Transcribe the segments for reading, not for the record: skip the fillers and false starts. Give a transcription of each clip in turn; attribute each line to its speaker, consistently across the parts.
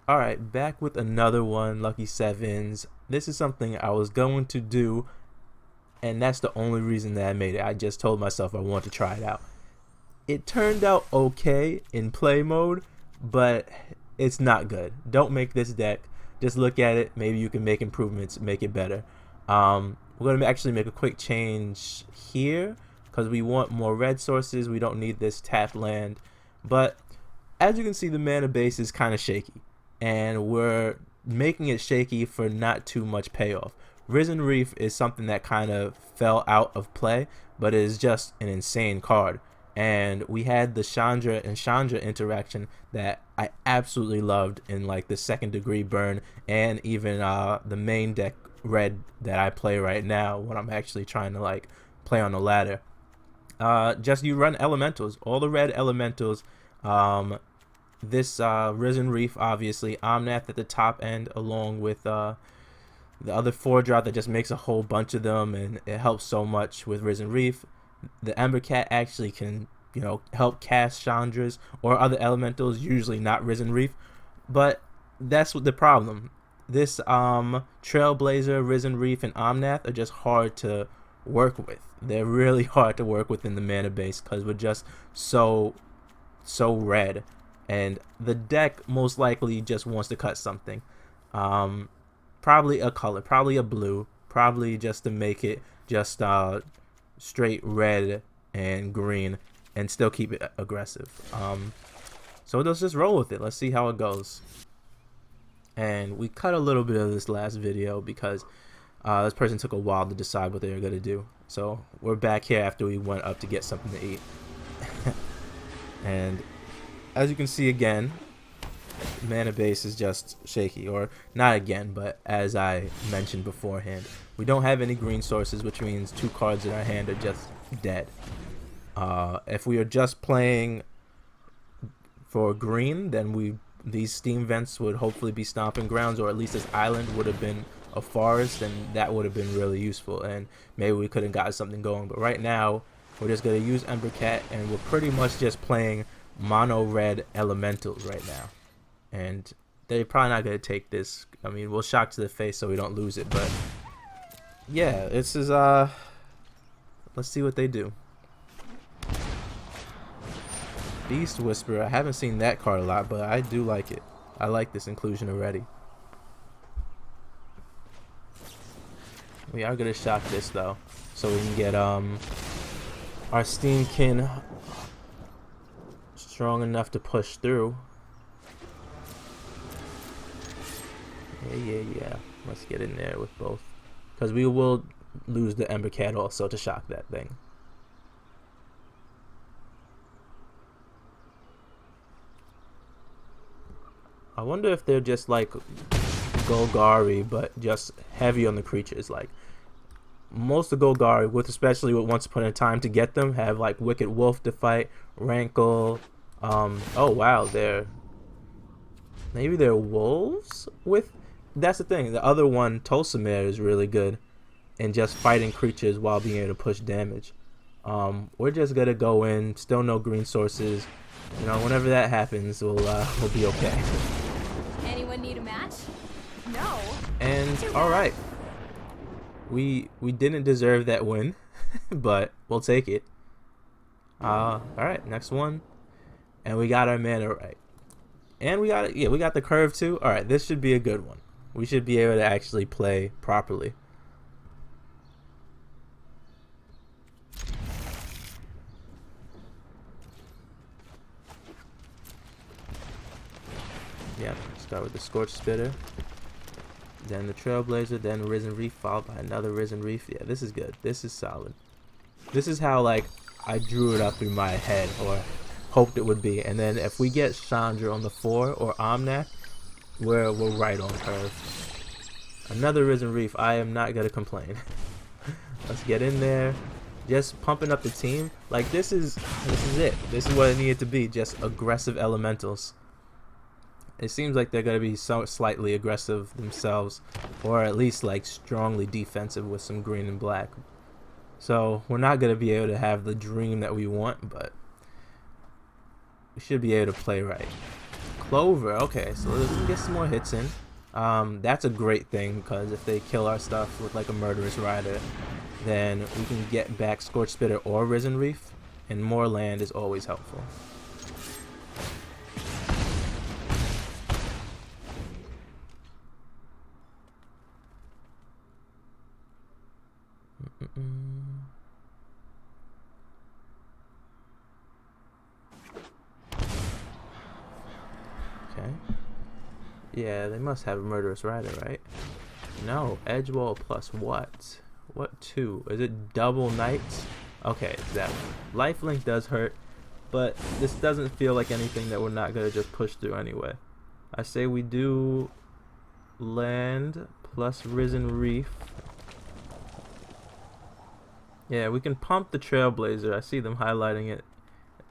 Speaker 1: Alright, back with another one, Lucky Sevens. This is something I was going to do, and that's the only reason that I made it. I just told myself I wanted to try it out. It turned out okay in play mode, but it's not good. Don't make this deck. Just look at it. Maybe you can make improvements, make it better. We're going to actually make a quick change here because we want more red sources. We don't need this tap land. But as you can see, the mana base is kind of shaky, and we're making it shaky for not too much payoff. Risen Reef is something that kind of fell out of play, but it is just an insane card. And we had the Chandra and Chandra interaction that I absolutely loved in like the second degree burn, and even the main deck red that I play right now when I'm actually trying to like play on the ladder. Just you run elementals, all the red elementals. This Risen Reef, obviously, Omnath at the top end, along with the other 4-drop that just makes a whole bunch of them, and it helps so much with Risen Reef. The Ember Cat actually can, help cast Chandras or other elementals, usually not Risen Reef. But that's what the problem. This Trailblazer, Risen Reef, and Omnath are just hard to work with. They're really hard to work with in the mana base because we're just so red. And the deck most likely just wants to cut something. Probably a color, probably a blue, probably just to make it just straight red and green and still keep it aggressive. So let's just roll with it. Let's see how it goes. And we cut a little bit of this last video because this person took a while to decide what they were going to do. So we're back here after we went up to get something to eat. And as you can see again, mana base is just shaky, or not again, but as I mentioned beforehand, we don't have any green sources, which means 2 cards in our hand are just dead. If we are just playing for green, then these steam vents would hopefully be stomping grounds, or at least this island would have been a forest, and that would have been really useful, and maybe we could have gotten something going. But right now, we're just going to use Ember Cat, and we're pretty much just playing mono red elementals right now, and they're probably not going to take this. I mean, we'll shock to the face so we don't lose it, but yeah, this is let's see what they do. Beast Whisperer, I haven't seen that card a lot, but I do like it. I like this inclusion already. We are going to shock this though, so we can get our Steamkin strong enough to push through. Yeah. Let's get in there with both, because we will lose the Ember Cat also to shock that thing. I wonder if they're just like Golgari, but just heavy on the creatures. Like most of Golgari, especially with Once Upon a Time to get them, have like Wicked Wolf to fight, Rankle. Oh wow, maybe they're wolves with. That's the thing. The other one, Tulsamere, is really good in just fighting creatures while being able to push damage. We're just gonna go in. Still no green sources. Whenever that happens, we'll be okay.
Speaker 2: Anyone need a match? No.
Speaker 1: And all right, we didn't deserve that win, but we'll take it. All right, next one, and we got our mana right, and we got we got the curve too. All right, this should be a good one. We should be able to actually play properly. Yeah, start with the Scorch Spitter, then the Trailblazer, then Risen Reef, followed by another Risen Reef. Yeah, this is good. This is solid. This is how like I drew it up in my head, or hoped it would be. And then if we get Chandra on the 4 or Omnath, we're right on curve. Another Risen Reef. I am not gonna complain. Let's get in there. Just pumping up the team. Like this is it. This is what it needed to be. Just aggressive elementals. It seems like they're gonna be so slightly aggressive themselves, or at least like strongly defensive with some green and black. So we're not gonna be able to have the dream that we want, but we should be able to play right. Clover. Okay, so we can get some more hits in. That's a great thing, because if they kill our stuff with like a Murderous Rider, then we can get back Scorch Spitter or Risen Reef, and more land is always helpful. Okay. Yeah, they must have a Murderous Rider, right? No, edge wall plus what? What 2? Is it double knights? Okay, it's that one. Lifelink does hurt, but this doesn't feel like anything that we're not gonna just push through anyway. I say we do land plus Risen Reef. Yeah, we can pump the Trailblazer. I see them highlighting it,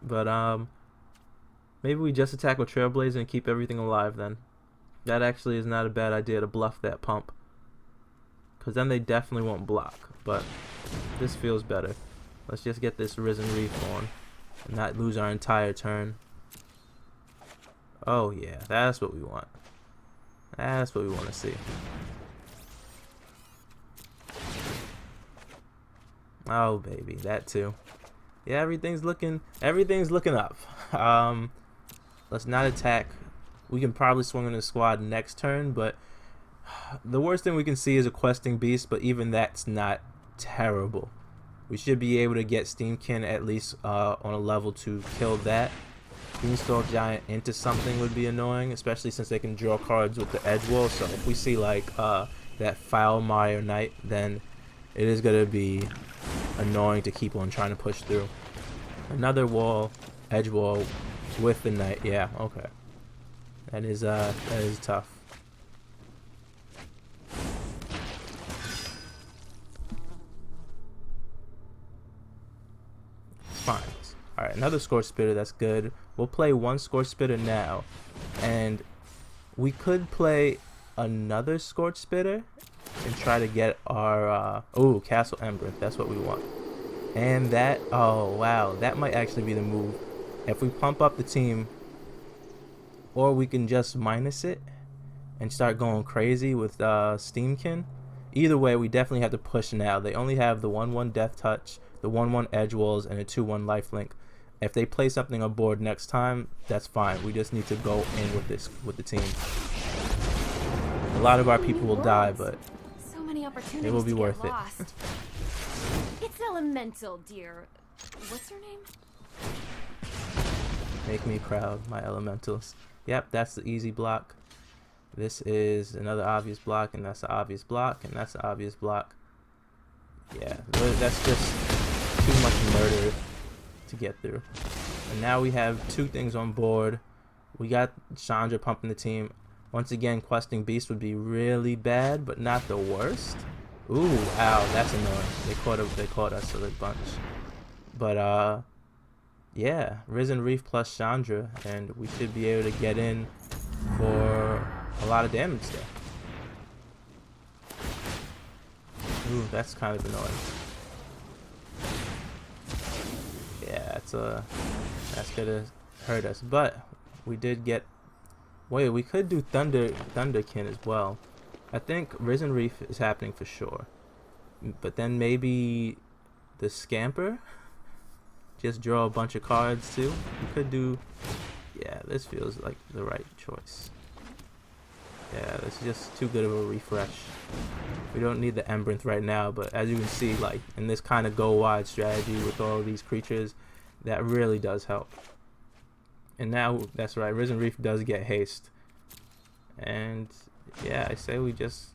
Speaker 1: but maybe we just attack with Trailblazer and keep everything alive then. That actually is not a bad idea to bluff that pump, because then they definitely won't block, but this feels better. Let's just get this Risen Reef on and not lose our entire turn. Oh yeah, that's what we want. That's what we want to see. Oh baby, that too. Yeah, everything's looking up. Let's not attack. We can probably swing on the squad next turn, but the worst thing we can see is a questing beast, but even that's not terrible. We should be able to get Steamkin at least on a level to kill that. Beanstalk Giant into something would be annoying, especially since they can draw cards with the edge wall. So if we see like that Foulmire Knight, then it is going to be annoying to keep on trying to push through. Another wall, edge wall with the Knight. Yeah, okay. That is tough. Fine. Alright, another Scorch Spitter, that's good. We'll play one Scorch Spitter now. And we could play another Scorch Spitter and try to get our oh, Castle Embereth, that's what we want. And that, oh wow, that might actually be the move. If we pump up the team, or we can just minus it and start going crazy with Steamkin. Either way, we definitely have to push now. They only have the 1/1 Death Touch, the 1/1 Edge Walls, and a 2/1 Lifelink. If they play something on board next time, that's fine. We just need to go in with the team. A lot of our people will die, but
Speaker 2: so many opportunities
Speaker 1: it will be
Speaker 2: to
Speaker 1: worth
Speaker 2: get
Speaker 1: it.
Speaker 2: lost. It's elemental, dear. What's her name?
Speaker 1: Make me proud, my elementals. Yep, that's the easy block. This is another obvious block, and that's an obvious block, and that's an obvious block. Yeah, that's just too much murder to get through. And now we have two things on board. We got Chandra pumping the team. Once again, questing beast would be really bad, but not the worst. Ooh, ow, that's annoying. They caught us a bunch. But yeah, Risen Reef plus Chandra, and we should be able to get in for a lot of damage there. Ooh, that's kind of annoying. Yeah, that's gonna hurt us. But we did get. Wait, we could do Thunderkin as well. I think Risen Reef is happening for sure. But then maybe the Scamper. Just draw a bunch of cards too. We could do. Yeah, this feels like the right choice. Yeah, this is just too good of a refresh. We don't need the Embereth right now, but as you can see, like in this kind of go wide strategy with all of these creatures, that really does help. And now, that's right, Risen Reef does get haste. And yeah, I say we just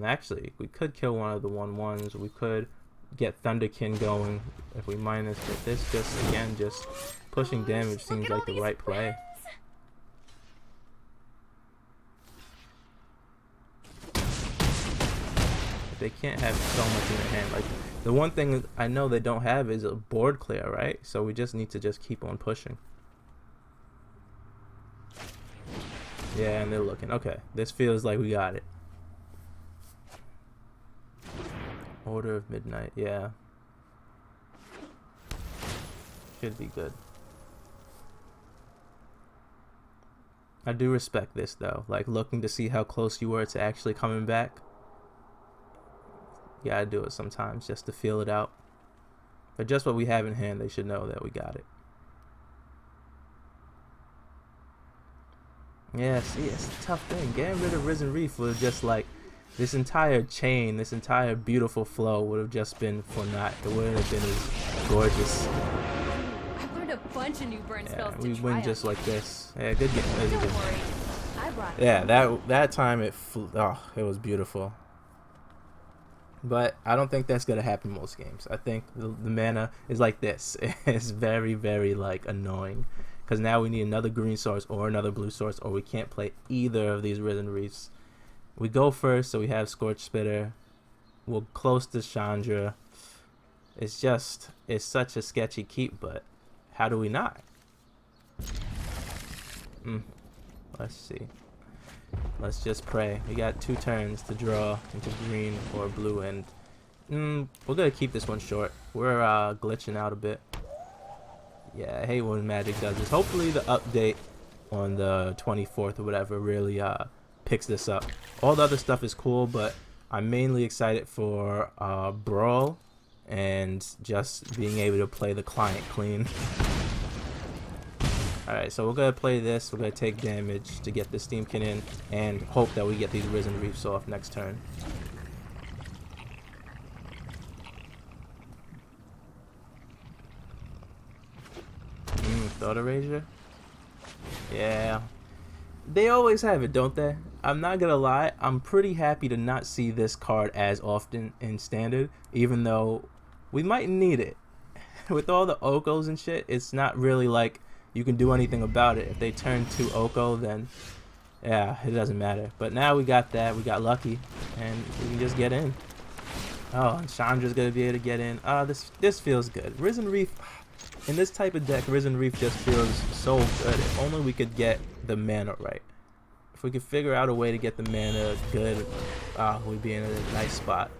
Speaker 1: actually we could kill one of the 1/1s. We could get Thunderkin going if we minus, but this just again just pushing damage seems like the right play. They can't have so much in their hand. Like the one thing I know they don't have is a board clear, right? So we just need to just keep on pushing. Yeah, and they're looking. Okay, this feels like we got it. Order of Midnight, yeah. Should be good. I do respect this though. Like looking to see how close you were to actually coming back. Yeah, I do it sometimes just to feel it out. But just what we have in hand, they should know that we got it. Yeah, see, it's a tough thing. Getting rid of Risen Reef would have just like, this entire chain, this entire beautiful flow would have just been for naught. It wouldn't have been as gorgeous.
Speaker 2: I've learned a bunch of new burn spells to
Speaker 1: We
Speaker 2: try
Speaker 1: win just
Speaker 2: out.
Speaker 1: like this. Yeah, good game. That was a
Speaker 2: Don't
Speaker 1: good
Speaker 2: worry, I brought
Speaker 1: Yeah, that time it flew. Oh, it was beautiful. But I don't think that's gonna happen most games. I think the mana is like this. It's very, very like annoying, because now we need another green source or another blue source, or we can't play either of these Risen Reefs. We go first, so we have Scorch Spitter. We're close to Chandra. It's such a sketchy keep, but how do we not? Let's see. Let's just pray. We got 2 turns to draw into green or blue, and we're gonna keep this one short. We're glitching out a bit. Yeah, I hate when Magic does this. Hopefully the update on the 24th or whatever really picks this up. All the other stuff is cool, but I'm mainly excited for Brawl and just being able to play the client clean. Alright, so we're going to play this. We're going to take damage to get the Steamkin in and hope that we get these Risen Reefs off next turn. Thought Erasure? Yeah. They always have it, don't they? I'm not going to lie. I'm pretty happy to not see this card as often in Standard, even though we might need it. With all the Okos and shit, it's not really like you can do anything about it. If they turn to Oko, then yeah, it doesn't matter. But now we got that. We got lucky, and we can just get in. Oh, and Chandra's gonna be able to get in. This feels good. Risen Reef, in this type of deck, Risen Reef just feels so good. If only we could get the mana right. If we could figure out a way to get the mana good, we'd be in a nice spot.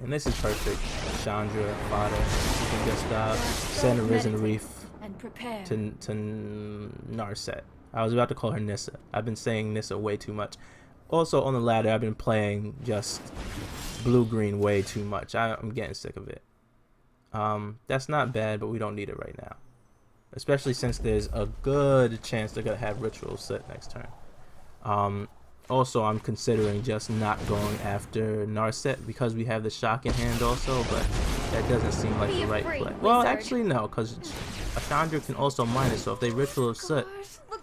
Speaker 1: And this is perfect. Chandra, fodder. You can just send a Risen Reef
Speaker 2: and prepare
Speaker 1: to Narset. I was about to call her Nissa. I've been saying Nissa way too much. Also on the ladder, I've been playing just blue-green way too much. I'm getting sick of it. That's not bad, but we don't need it right now. Especially since there's a good chance they're going to have Ritual Set next turn. Also, I'm considering just not going after Narset because we have the shock in hand also, but that doesn't seem like the right play. Well, actually no, because Chandra can also mine it, so if they Ritual of Soot,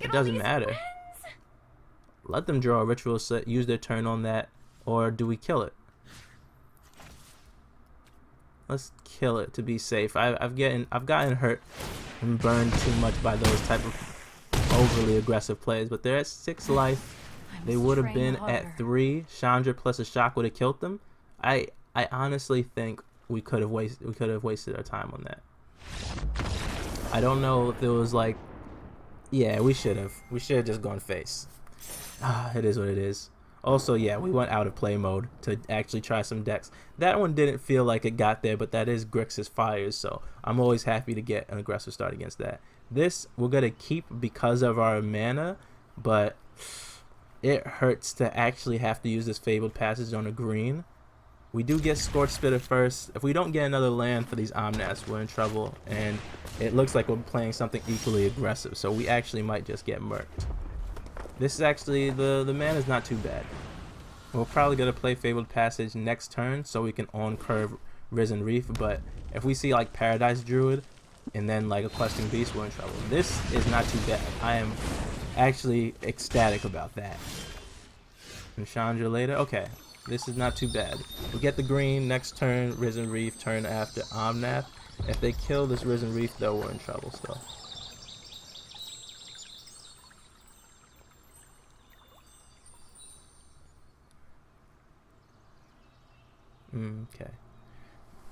Speaker 1: it doesn't matter. Let them draw a Ritual of Soot, use their turn on that, or do we kill it? Let's kill it to be safe. I've gotten hurt and burned too much by those type of overly aggressive plays, but they're at 6 life. They would have been at 3. Chandra plus a shock would have killed them. I honestly think we could have wasted our time on that. I don't know if it was like, yeah, we should have just gone face. It is what it is. Also, yeah, we went out of play mode to actually try some decks. That one didn't feel like it got there, but that is Grixis Fires, so I'm always happy to get an aggressive start against that. This we're gonna keep because of our mana, but it hurts to actually have to use this Fabled Passage on a green. We do get Scorch Spitter first. If we don't get another land for these Omnaths, we're in trouble, and it looks like we're playing something equally aggressive, so we actually might just get murked. This is actually, the mana is not too bad. We're probably going to play Fabled Passage next turn so we can on-curve Risen Reef, but if we see like Paradise Druid and then like a Questing Beast, we're in trouble. This is not too bad. I am actually ecstatic about that. And Chandra later. Okay, this is not too bad. We get the green next turn, Risen Reef, turn after Omnath. If they kill this Risen Reef though, we're in trouble still. Okay.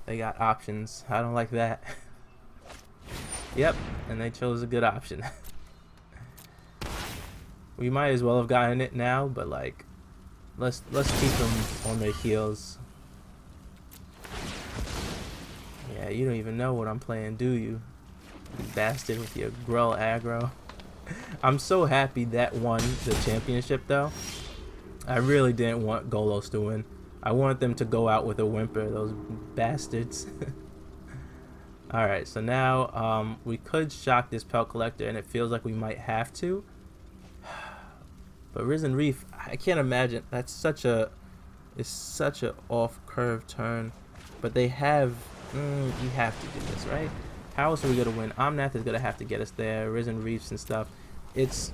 Speaker 1: They got options. I don't like that. Yep, and they chose a good option. We might as well have gotten it now, but like, let's keep them on their heels. Yeah, you don't even know what I'm playing, do you? You bastard with your Gruul aggro. I'm so happy that won the championship though. I really didn't want Golos to win. I wanted them to go out with a whimper, those bastards. Alright, so now we could shock this Pelt Collector, and it feels like we might have to. But Risen Reef, I can't imagine. That's such a... It's such a off-curve turn. But they have... we have to do this, right? How else are we going to win? Omnath is going to have to get us there. Risen Reefs and stuff. It's...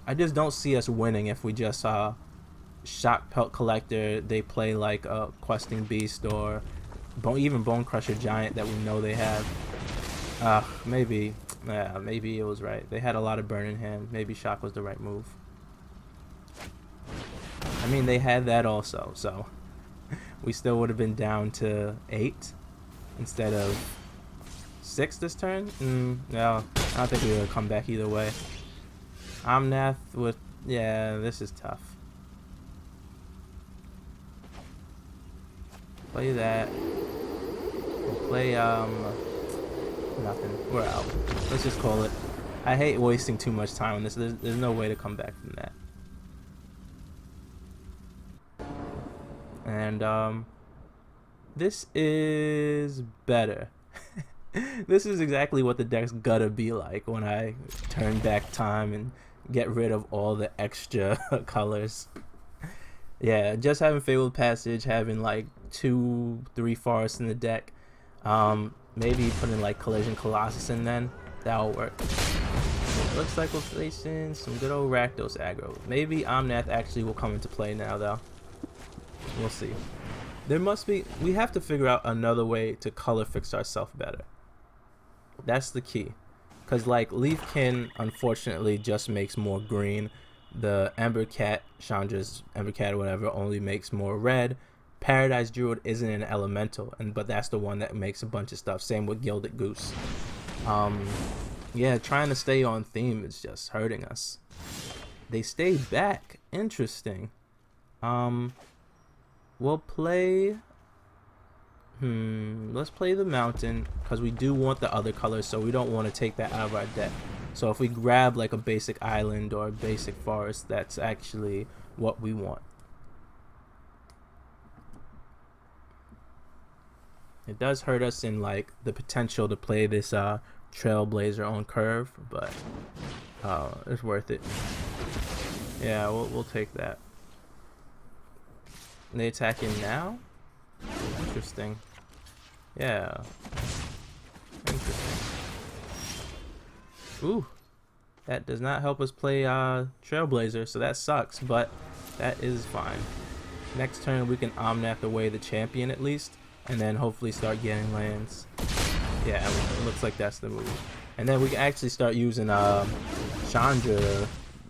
Speaker 1: I just don't see us winning if we just shock Pelt Collector. They play like a Questing Beast or even Bone Crusher Giant that we know they have. Maybe it was right. They had a lot of burn in hand. Maybe shock was the right move. I mean, they had that also, so we still would have been down to 8 instead of 6 this turn. No, I don't think we would come back either way. Omnath with... Yeah, this is tough. Play that. We'll play, nothing. We're out. Let's just call it. I hate wasting too much time on this. There's no way to come back from that. And, this is better. This is exactly what the deck's gotta be like when I turn back time and get rid of all the extra colors. Yeah, just having Fabled Passage, having like 2-3 forests in the deck. Maybe putting like Collision Colossus in then. That'll work. Looks like we're facing some good old Rakdos aggro. Maybe Omnath actually will come into play now though. We'll see. There must be... We have to figure out another way to color fix ourselves better. That's the key. Because like Leafkin unfortunately just makes more green. The Ember Cat, Chandra's Ember Cat or whatever, only makes more red. Paradise Druid isn't an elemental, but that's the one that makes a bunch of stuff. Same with Gilded Goose. Yeah, trying to stay on theme is just hurting us. They stayed back. Interesting. We'll play... let's play the mountain, because we do want the other colors, so we don't want to take that out of our deck. So if we grab like a basic island or a basic forest, that's actually what we want. It does hurt us in like the potential to play this Trailblazer on curve, but it's worth it. Yeah, we'll take that. They attacking now? Interesting. Yeah. Interesting. Ooh. That does not help us play Trailblazer, so that sucks, but that is fine. Next turn we can Omnath away the champion at least, and then hopefully start getting lands. Yeah, it looks like that's the move. And then we can actually start using Chandra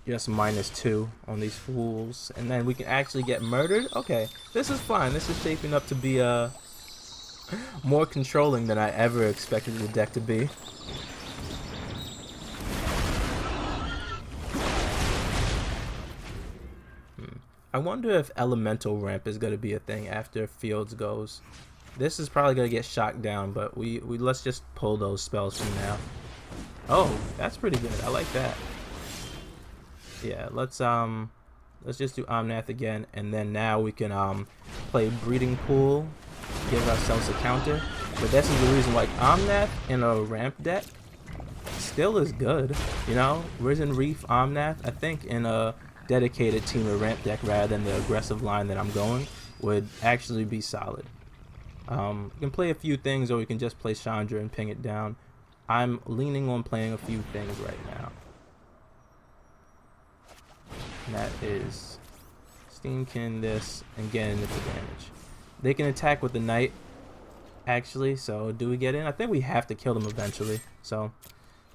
Speaker 1: just -2 on these fools, and then we can actually get murdered. Okay, this is fine. This is shaping up to be more controlling than I ever expected the deck to be. I wonder if elemental ramp is gonna be a thing after Fields goes. This is probably gonna get shot down, but we let's just pull those spells from now. Oh, that's pretty good. I like that. Yeah, let's just do Omnath again, and then now we can play Breeding Pool, give ourselves a counter. But this is the reason, like, Omnath in a ramp deck still is good, you know. Risen Reef Omnath, I think in a dedicated team or ramp deck rather than the aggressive line that I'm going, would actually be solid. You can play a few things, or we can just play Chandra and ping it down. I'm leaning on playing a few things right now. And that is Steamkin this and get into the damage. They can attack with the Knight, actually, so do we get in? I think we have to kill them eventually. So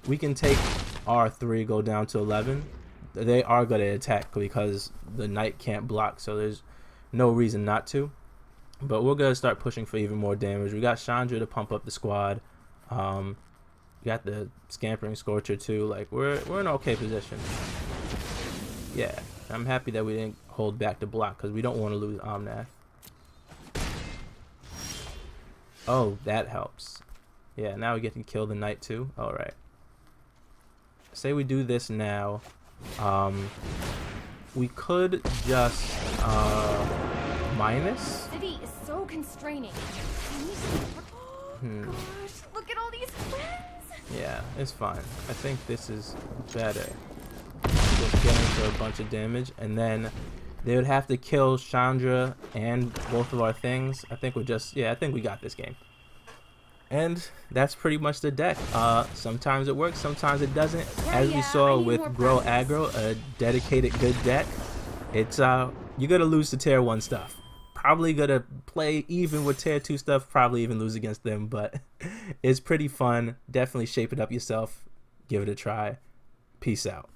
Speaker 1: we can take R3, go down to 11. They are going to attack because the Knight can't block, so there's no reason not to. But we're going to start pushing for even more damage. We got Chandra to pump up the squad. We got the Scampering Scorcher too. Like, we're in an okay position. Yeah, I'm happy that we didn't hold back the block because we don't want to lose Omnath. Oh, that helps. Yeah, now we get to kill the Knight too. Alright. say we do this now. We could just minus.
Speaker 2: City is so constraining. Gosh, look at all these friends.
Speaker 1: Yeah, it's fine. I think this is better. Just getting for a bunch of damage, and then they would have to kill Chandra and both of our things. I think we're just, yeah, I think we got this game. And that's pretty much the deck. Sometimes it works, sometimes it doesn't. As we saw with Grow Aggro, a dedicated good deck, it's you're gonna lose to tier 1 stuff. Probably gonna play even with tier 2 stuff, probably even lose against them, but it's pretty fun. Definitely shape it up yourself. Give it a try. Peace out.